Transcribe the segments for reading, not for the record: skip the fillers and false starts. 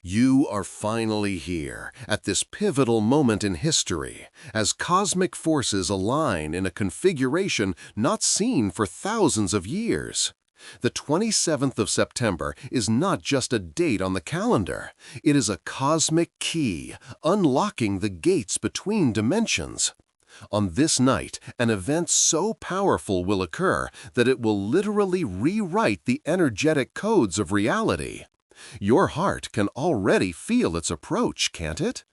You are finally here, at this pivotal moment in history, as cosmic forces align in a configuration not seen for thousands of years. The 27th of September is not just a date on the calendar. It is a cosmic key, unlocking the gates between dimensions. On this night, an event so powerful will occur that it will literally rewrite the energetic codes of reality. Your heart can already feel its approach, can't it?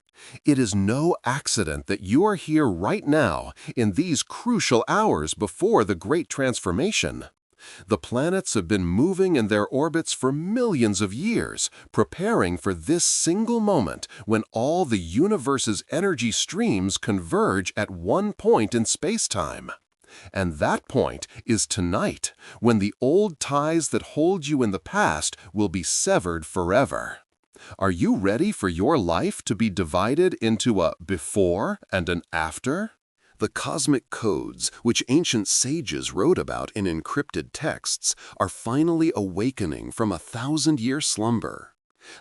It is no accident that you are here right now, in these crucial hours before the Great Transformation. The planets have been moving in their orbits for millions of years, preparing for this single moment when all the universe's energy streams converge at one point in space-time. And that point is tonight, when the old ties that hold you in the past will be severed forever. Are you ready for your life to be divided into a before and an after? The cosmic codes, which ancient sages wrote about in encrypted texts, are finally awakening from a 1,000-year slumber.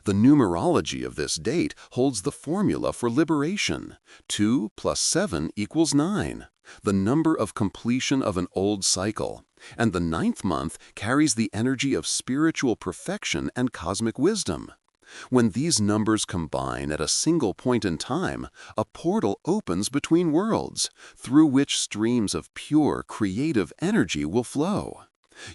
The numerology of this date holds the formula for liberation. 2 plus 7 equals 9, the number of completion of an old cycle. And the 9th month carries the energy of spiritual perfection and cosmic wisdom. When these numbers combine at a single point in time, a portal opens between worlds, through which streams of pure, creative energy will flow.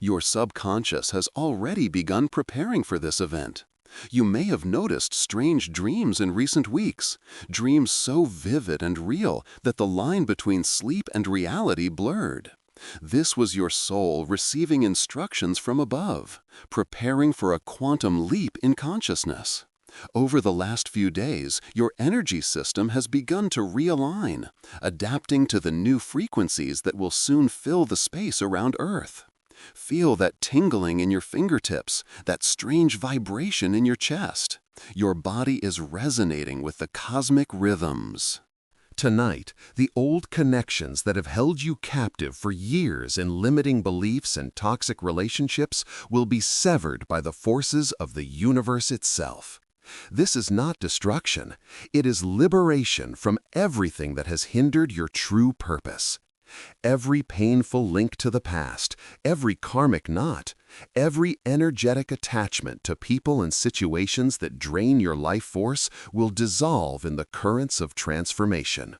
Your subconscious has already begun preparing for this event. You may have noticed strange dreams in recent weeks, dreams so vivid and real that the line between sleep and reality blurred. This was your soul receiving instructions from above, preparing for a quantum leap in consciousness. Over the last few days, your energy system has begun to realign, adapting to the new frequencies that will soon fill the space around Earth. Feel that tingling in your fingertips, that strange vibration in your chest. Your body is resonating with the cosmic rhythms. Tonight, the old connections that have held you captive for years in limiting beliefs and toxic relationships will be severed by the forces of the universe itself. This is not destruction. It is liberation from everything that has hindered your true purpose. Every painful link to the past, every karmic knot, every energetic attachment to people and situations that drain your life force will dissolve in the currents of transformation.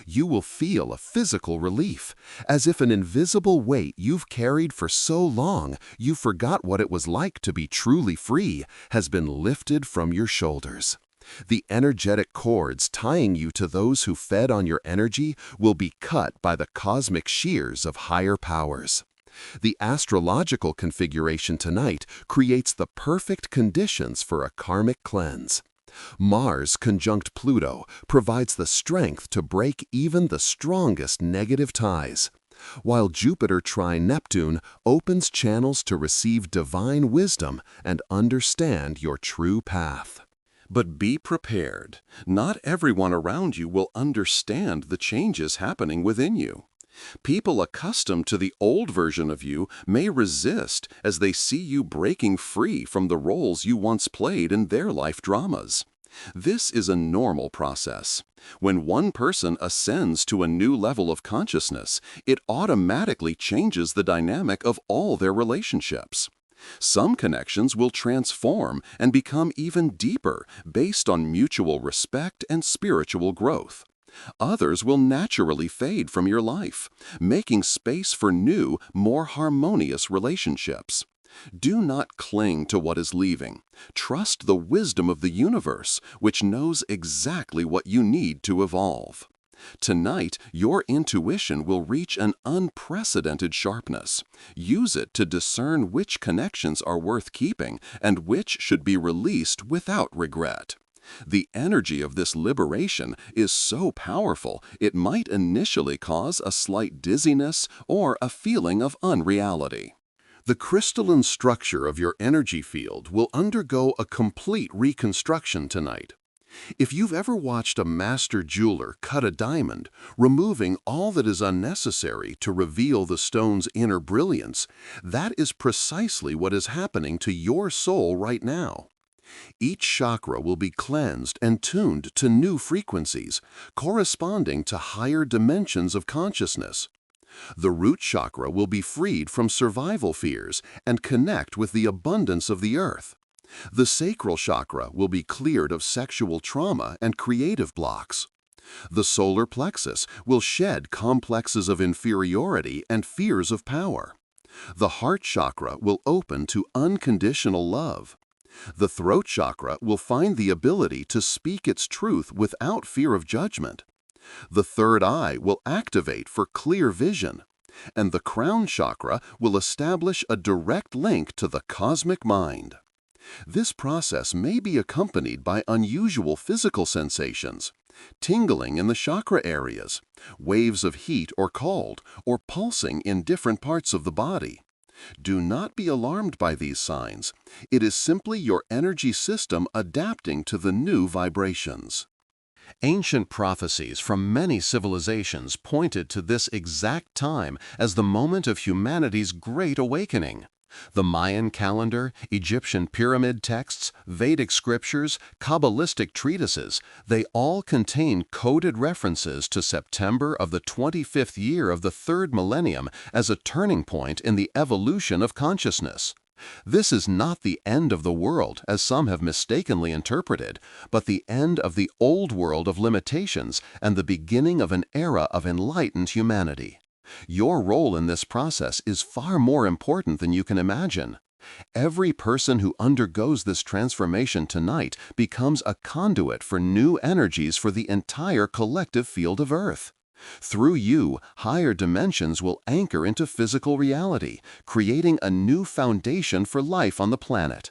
You will feel a physical relief, as if an invisible weight you've carried for so long you forgot what it was like to be truly free has been lifted from your shoulders. The energetic cords tying you to those who fed on your energy will be cut by the cosmic shears of higher powers. The astrological configuration tonight creates the perfect conditions for a karmic cleanse. Mars conjunct Pluto provides the strength to break even the strongest negative ties, while Jupiter trine Neptune opens channels to receive divine wisdom and understand your true path. But be prepared. Not everyone around you will understand the changes happening within you. People accustomed to the old version of you may resist as they see you breaking free from the roles you once played in their life dramas. This is a normal process. When one person ascends to a new level of consciousness, it automatically changes the dynamic of all their relationships. Some connections will transform and become even deeper based on mutual respect and spiritual growth. Others will naturally fade from your life, making space for new, more harmonious relationships. Do not cling to what is leaving. Trust the wisdom of the universe, which knows exactly what you need to evolve. Tonight, your intuition will reach an unprecedented sharpness. Use it to discern which connections are worth keeping and which should be released without regret. The energy of this liberation is so powerful it might initially cause a slight dizziness or a feeling of unreality. The crystalline structure of your energy field will undergo a complete reconstruction tonight. If you've ever watched a master jeweler cut a diamond, removing all that is unnecessary to reveal the stone's inner brilliance, that is precisely what is happening to your soul right now. Each chakra will be cleansed and tuned to new frequencies, corresponding to higher dimensions of consciousness. The root chakra will be freed from survival fears and connect with the abundance of the earth. The sacral chakra will be cleared of sexual trauma and creative blocks. The solar plexus will shed complexes of inferiority and fears of power. The heart chakra will open to unconditional love. The throat chakra will find the ability to speak its truth without fear of judgment. The third eye will activate for clear vision. And the crown chakra will establish a direct link to the cosmic mind. This process may be accompanied by unusual physical sensations, tingling in the chakra areas, waves of heat or cold, or pulsing in different parts of the body. Do not be alarmed by these signs. It is simply your energy system adapting to the new vibrations. Ancient prophecies from many civilizations pointed to this exact time as the moment of humanity's great awakening. The Mayan calendar, Egyptian pyramid texts, Vedic scriptures, Kabbalistic treatises, they all contain coded references to September of the 25th year of the third millennium as a turning point in the evolution of consciousness. This is not the end of the world, as some have mistakenly interpreted, but the end of the old world of limitations and the beginning of an era of enlightened humanity. Your role in this process is far more important than you can imagine. Every person who undergoes this transformation tonight becomes a conduit for new energies for the entire collective field of Earth. Through you, higher dimensions will anchor into physical reality, creating a new foundation for life on the planet.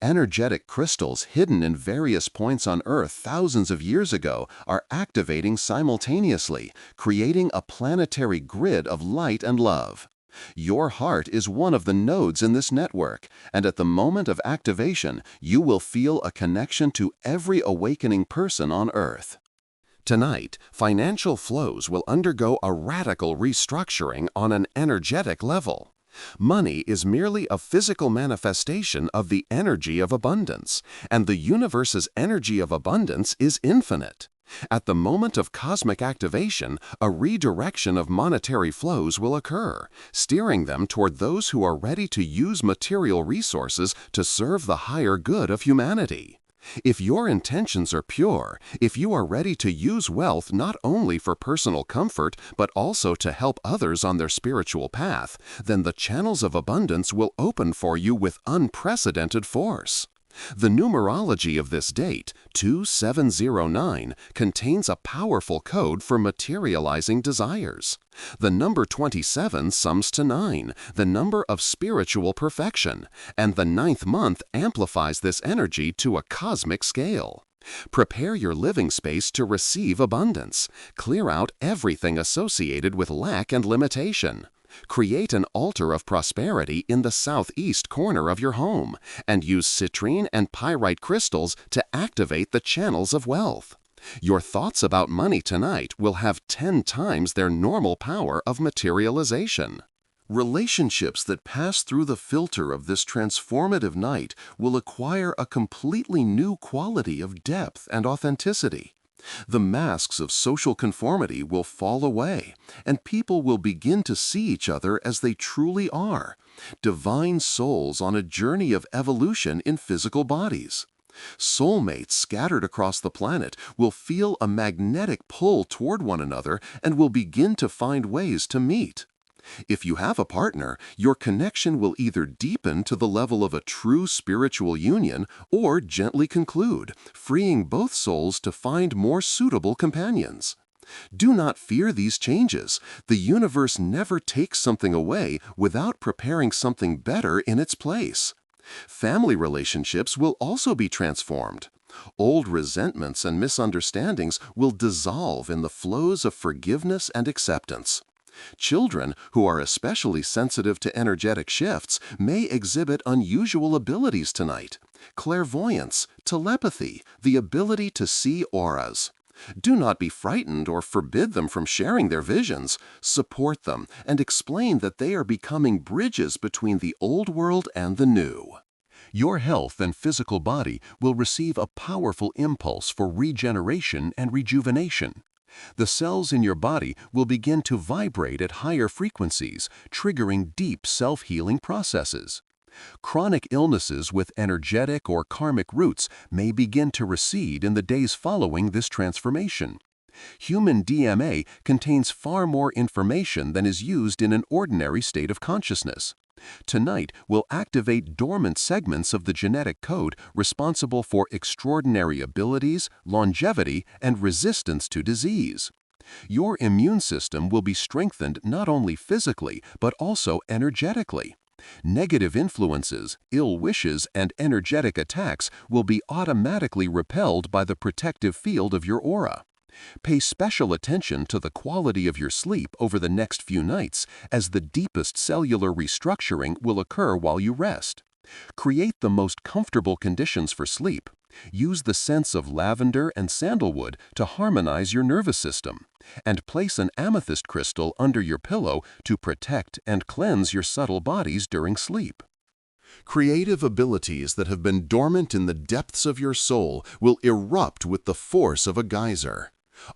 Energetic crystals hidden in various points on Earth thousands of years ago are activating simultaneously, creating a planetary grid of light and love. Your heart is one of the nodes in this network, and at the moment of activation, you will feel a connection to every awakening person on Earth. Tonight, financial flows will undergo a radical restructuring on an energetic level. Money is merely a physical manifestation of the energy of abundance, and the universe's energy of abundance is infinite. At the moment of cosmic activation, a redirection of monetary flows will occur, steering them toward those who are ready to use material resources to serve the higher good of humanity. If your intentions are pure, if you are ready to use wealth not only for personal comfort but also to help others on their spiritual path, then the channels of abundance will open for you with unprecedented force. The numerology of this date, 2709, contains a powerful code for materializing desires. The number 27 sums to 9, the number of spiritual perfection, and the 9th month amplifies this energy to a cosmic scale. Prepare your living space to receive abundance. Clear out everything associated with lack and limitation. Create an altar of prosperity in the southeast corner of your home, and use citrine and pyrite crystals to activate the channels of wealth. Your thoughts about money tonight will have 10 times their normal power of materialization. Relationships that pass through the filter of this transformative night will acquire a completely new quality of depth and authenticity. The masks of social conformity will fall away, and people will begin to see each other as they truly are, divine souls on a journey of evolution in physical bodies. Soulmates scattered across the planet will feel a magnetic pull toward one another and will begin to find ways to meet. If you have a partner, your connection will either deepen to the level of a true spiritual union or gently conclude, freeing both souls to find more suitable companions. Do not fear these changes. The universe never takes something away without preparing something better in its place. Family relationships will also be transformed. Old resentments and misunderstandings will dissolve in the flows of forgiveness and acceptance. Children, who are especially sensitive to energetic shifts, may exhibit unusual abilities tonight: clairvoyance, telepathy, the ability to see auras. Do not be frightened or forbid them from sharing their visions. Support them and explain that they are becoming bridges between the old world and the new. Your health and physical body will receive a powerful impulse for regeneration and rejuvenation. The cells in your body will begin to vibrate at higher frequencies, triggering deep self-healing processes. Chronic illnesses with energetic or karmic roots may begin to recede in the days following this transformation. Human DNA contains far more information than is used in an ordinary state of consciousness. Tonight, we'll activate dormant segments of the genetic code responsible for extraordinary abilities, longevity, and resistance to disease. Your immune system will be strengthened not only physically, but also energetically. Negative influences, ill wishes, and energetic attacks will be automatically repelled by the protective field of your aura. Pay special attention to the quality of your sleep over the next few nights, as the deepest cellular restructuring will occur while you rest. Create the most comfortable conditions for sleep. Use the scents of lavender and sandalwood to harmonize your nervous system, and place an amethyst crystal under your pillow to protect and cleanse your subtle bodies during sleep. Creative abilities that have been dormant in the depths of your soul will erupt with the force of a geyser.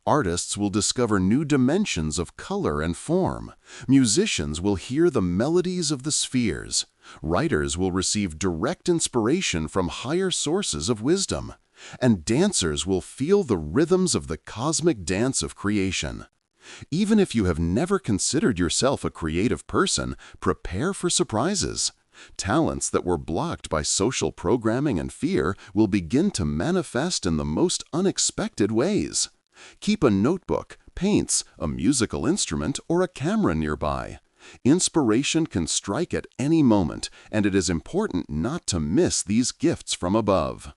Artists will discover new dimensions of color and form. Musicians will hear the melodies of the spheres. Writers will receive direct inspiration from higher sources of wisdom. And dancers will feel the rhythms of the cosmic dance of creation. Even if you have never considered yourself a creative person, prepare for surprises. Talents that were blocked by social programming and fear will begin to manifest in the most unexpected ways. Keep a notebook, paints, a musical instrument, or a camera nearby. Inspiration can strike at any moment, and it is important not to miss these gifts from above.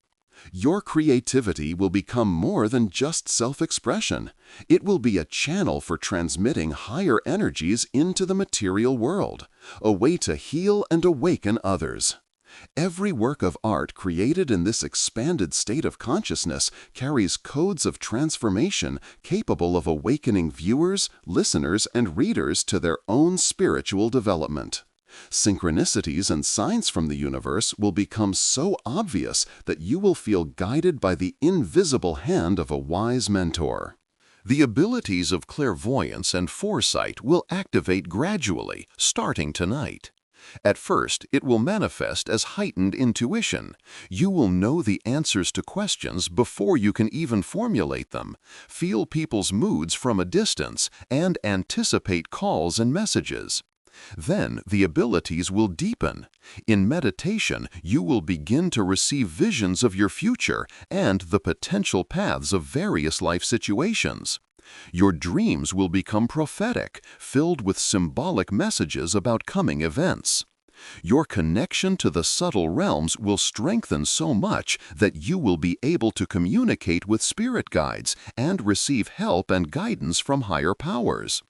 Your creativity will become more than just self-expression. It will be a channel for transmitting higher energies into the material world, a way to heal and awaken others. Every work of art created in this expanded state of consciousness carries codes of transformation capable of awakening viewers, listeners, and readers to their own spiritual development. Synchronicities and signs from the universe will become so obvious that you will feel guided by the invisible hand of a wise mentor. The abilities of clairvoyance and foresight will activate gradually, starting tonight. At first, it will manifest as heightened intuition. You will know the answers to questions before you can even formulate them, feel people's moods from a distance, and anticipate calls and messages. Then the abilities will deepen. In meditation, you will begin to receive visions of your future and the potential paths of various life situations. Your dreams will become prophetic, filled with symbolic messages about coming events. Your connection to the subtle realms will strengthen so much that you will be able to communicate with spirit guides and receive help and guidance from higher powers.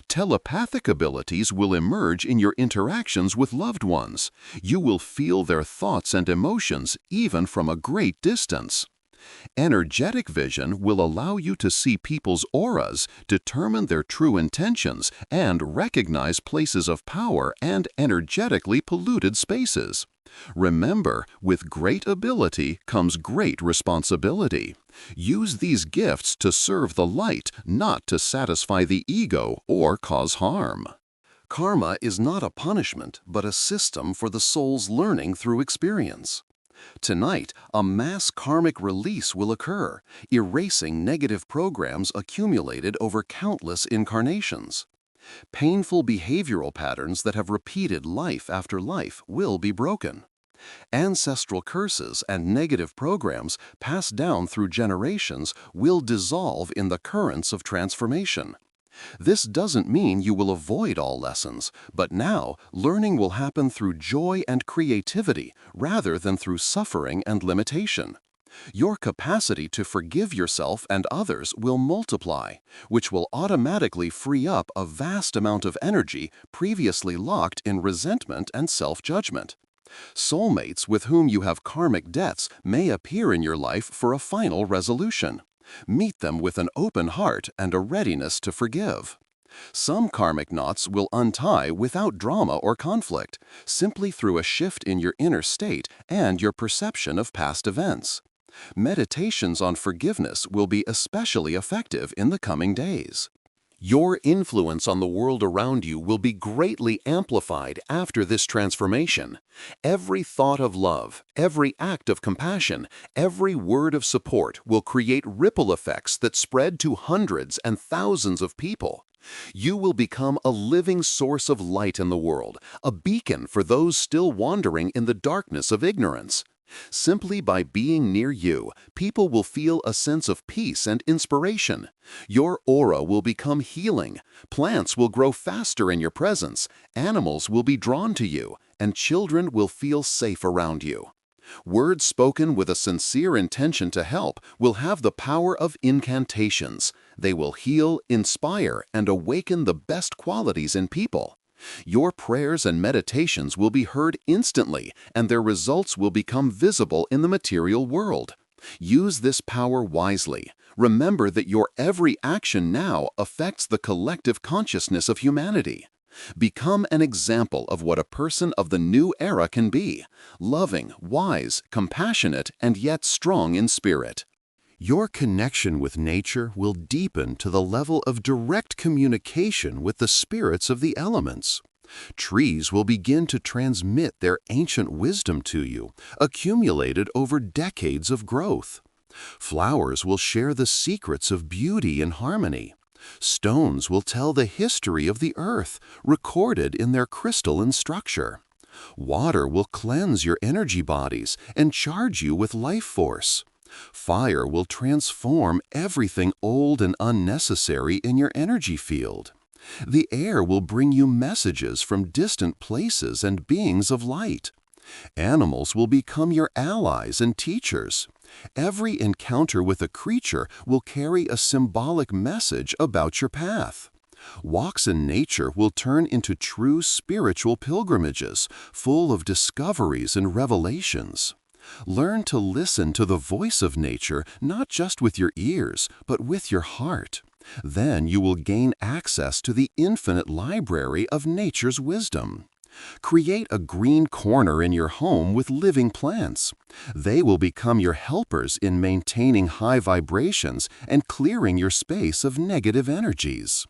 Telepathic abilities will emerge in your interactions with loved ones. You will feel their thoughts and emotions even from a great distance. Energetic vision will allow you to see people's auras, determine their true intentions, and recognize places of power and energetically polluted spaces. Remember, with great ability comes great responsibility. Use these gifts to serve the light, not to satisfy the ego or cause harm. Karma is not a punishment, but a system for the soul's learning through experience. Tonight, a mass karmic release will occur, erasing negative programs accumulated over countless incarnations. Painful behavioral patterns that have repeated life after life will be broken. Ancestral curses and negative programs passed down through generations will dissolve in the currents of transformation. This doesn't mean you will avoid all lessons, but now learning will happen through joy and creativity rather than through suffering and limitation. Your capacity to forgive yourself and others will multiply, which will automatically free up a vast amount of energy previously locked in resentment and self-judgment. Soulmates with whom you have karmic debts may appear in your life for a final resolution. Meet them with an open heart and a readiness to forgive. Some karmic knots will untie without drama or conflict, simply through a shift in your inner state and your perception of past events. Meditations on forgiveness will be especially effective in the coming days. Your influence on the world around you will be greatly amplified after this transformation. Every thought of love, every act of compassion, every word of support will create ripple effects that spread to hundreds and thousands of people. You will become a living source of light in the world, a beacon for those still wandering in the darkness of ignorance. Simply by being near you, people will feel a sense of peace and inspiration. Your aura will become healing, plants will grow faster in your presence, animals will be drawn to you, and children will feel safe around you. Words spoken with a sincere intention to help will have the power of incantations. They will heal, inspire, and awaken the best qualities in people. Your prayers and meditations will be heard instantly, and their results will become visible in the material world. Use this power wisely. Remember that your every action now affects the collective consciousness of humanity. Become an example of what a person of the new era can be: loving, wise, compassionate, and yet strong in spirit. Your connection with nature will deepen to the level of direct communication with the spirits of the elements. Trees will begin to transmit their ancient wisdom to you, accumulated over decades of growth. Flowers will share the secrets of beauty and harmony. Stones will tell the history of the earth, recorded in their crystalline structure. Water will cleanse your energy bodies and charge you with life force. Fire will transform everything old and unnecessary in your energy field. The air will bring you messages from distant places and beings of light. Animals will become your allies and teachers. Every encounter with a creature will carry a symbolic message about your path. Walks in nature will turn into true spiritual pilgrimages, full of discoveries and revelations. Learn to listen to the voice of nature not just with your ears, but with your heart. Then you will gain access to the infinite library of nature's wisdom. Create a green corner in your home with living plants. They will become your helpers in maintaining high vibrations and clearing your space of negative energies.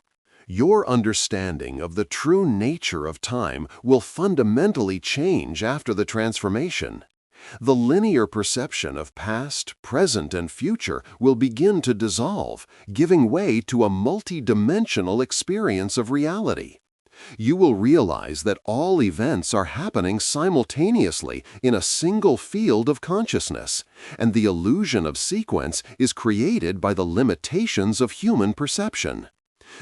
Your understanding of the true nature of time will fundamentally change after the transformation. The linear perception of past, present, and future will begin to dissolve, giving way to a multi-dimensional experience of reality. You will realize that all events are happening simultaneously in a single field of consciousness, and the illusion of sequence is created by the limitations of human perception.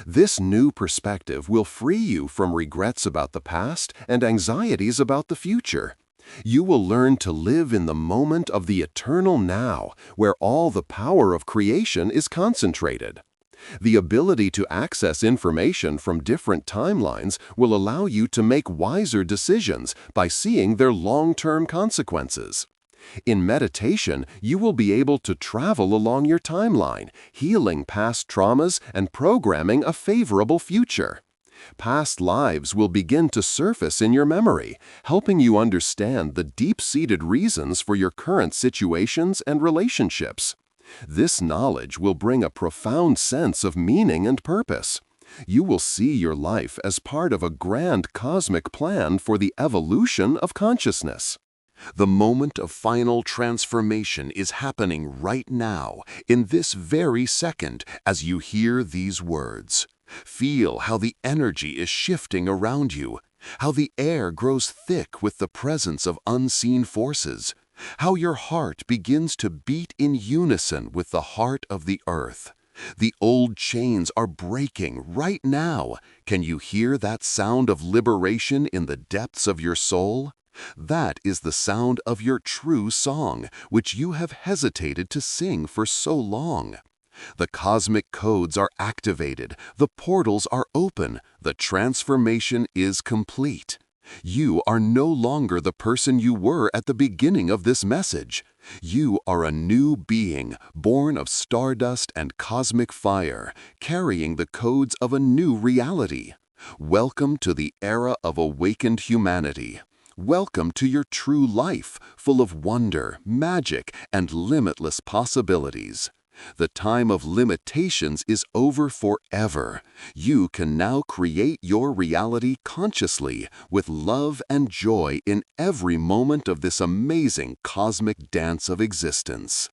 This new perspective will free you from regrets about the past and anxieties about the future. You will learn to live in the moment of the eternal now, where all the power of creation is concentrated. The ability to access information from different timelines will allow you to make wiser decisions by seeing their long-term consequences. In meditation, you will be able to travel along your timeline, healing past traumas and programming a favorable future. Past lives will begin to surface in your memory, helping you understand the deep-seated reasons for your current situations and relationships. This knowledge will bring a profound sense of meaning and purpose. You will see your life as part of a grand cosmic plan for the evolution of consciousness. The moment of final transformation is happening right now, in this very second, as you hear these words. Feel how the energy is shifting around you, how the air grows thick with the presence of unseen forces, how your heart begins to beat in unison with the heart of the earth. The old chains are breaking right now. Can you hear that sound of liberation in the depths of your soul? That is the sound of your true song, which you have hesitated to sing for so long. The cosmic codes are activated, the portals are open, the transformation is complete. You are no longer the person you were at the beginning of this message. You are a new being, born of stardust and cosmic fire, carrying the codes of a new reality. Welcome to the era of awakened humanity. Welcome to your true life, full of wonder, magic, and limitless possibilities. The time of limitations is over forever. You can now create your reality consciously, with love and joy in every moment of this amazing cosmic dance of existence.